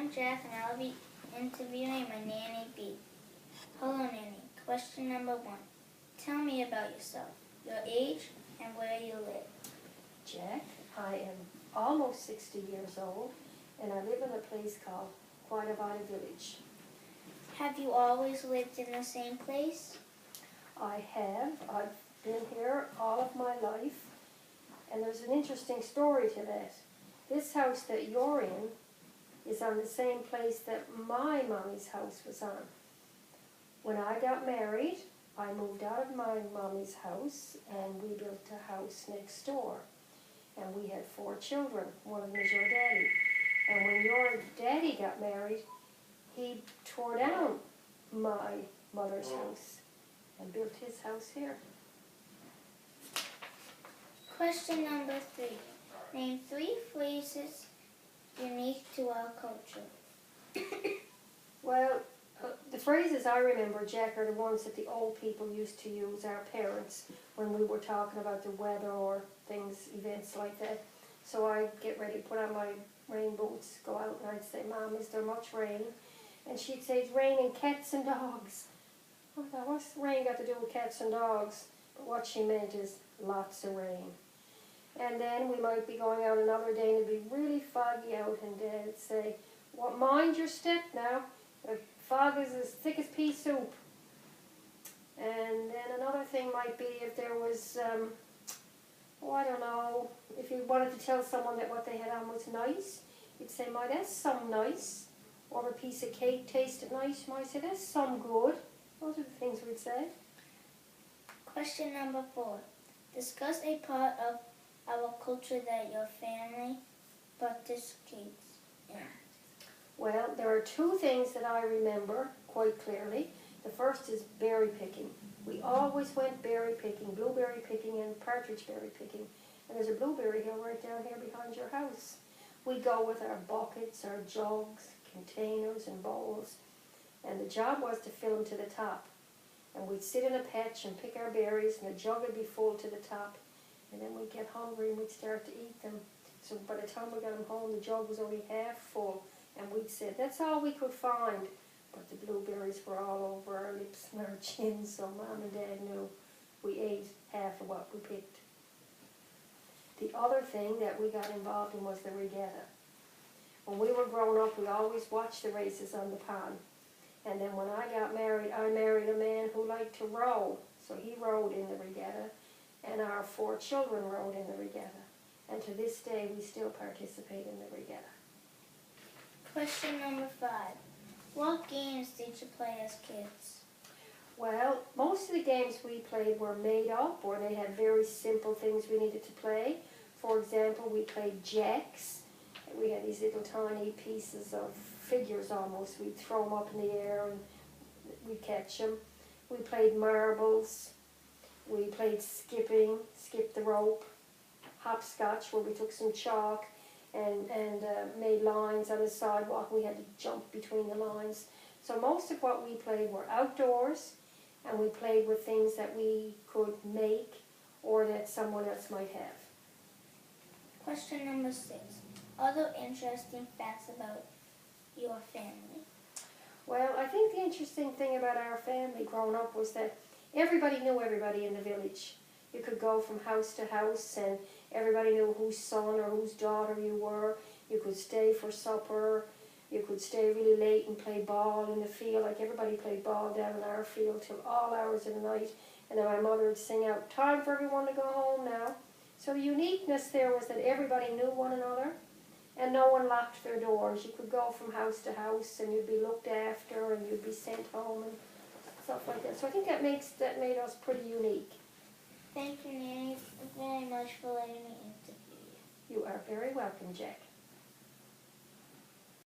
I'm Jack and I'll be interviewing my Nanny B. Hello Nanny. Question number 1. Tell me about yourself, your age, and where you live. Jack, I am almost 60 years old and I live in a place called Quaitavada Village. Have you always lived in the same place? I have. I've been here all of my life, and there's an interesting story to that. This house that you're in is on the same place that my mommy's house was on. When I got married, I moved out of my mommy's house and we built a house next door. And we had 4 children. One of them is your daddy. And when your daddy got married, he tore down my mother's house and built his house here. Question number 3. Name 3 phrases unique to our culture. Well, the phrases I remember, Jack, are the ones that the old people used to use, our parents, when we were talking about the weather or things, events like that. So I'd get ready to put on my rain boots, go out, and I'd say, Mom, is there much rain? And she'd say, it's raining cats and dogs. I thought, what's rain got to do with cats and dogs? But what she meant is lots of rain. And then we might be going out another day and it'd be really foggy out, and Dad'd say, well, mind your step now. The fog is as thick as pea soup. And then another thing might be if there was, I don't know, if you wanted to tell someone that what they had on was nice, you'd say, my, that's some nice. Or a piece of cake tasted nice, you might say, that's some good. Those are the things we'd say. Question number 4. Discuss a part of our culture that your family participates in. Well, there are 2 things that I remember quite clearly. The first is berry picking. We always went berry picking, blueberry picking and partridge berry picking. And there's a blueberry hill right down here behind your house. We go with our buckets, our jugs, containers and bowls. And the job was to fill them to the top. And we'd sit in a patch and pick our berries, and the jug would be full to the top. And then we'd get hungry and we'd start to eat them. So by the time we got them home, the jug was only half full. And we'd say, that's all we could find. But the blueberries were all over our lips and our chins, so Mom and Dad knew we ate half of what we picked. The other thing that we got involved in was the regatta. When we were growing up, we always watched the races on the pond. And then when I got married, I married a man who liked to row. So he rowed in the regatta, and our 4 children rowed in the regatta. And to this day, we still participate in the regatta. Question number 5. What games did you play as kids? Well, most of the games we played were made up, or they had very simple things we needed to play. For example, we played jacks. We had these little tiny pieces of figures almost. We'd throw them up in the air and we'd catch them. We played marbles. We played skipping, skip the rope. Hopscotch, where we took some chalk and made lines on the sidewalk. We had to jump between the lines. So most of what we played were outdoors, and we played with things that we could make or that someone else might have. Question number 6. Other interesting facts about your family. Well, I think the interesting thing about our family growing up was that everybody knew everybody in the village. You could go from house to house and everybody knew whose son or whose daughter you were. You could stay for supper. You could stay really late and play ball in the field. Like everybody played ball down in our field till all hours of the night. And then my mother would sing out, time for everyone to go home now. So the uniqueness there was that everybody knew one another and no one locked their doors. You could go from house to house and you'd be looked after and you'd be sent home and stuff like that. So I think that made us pretty unique. Thank you, Nanny, very much for letting me interview you. You are very welcome, Jack.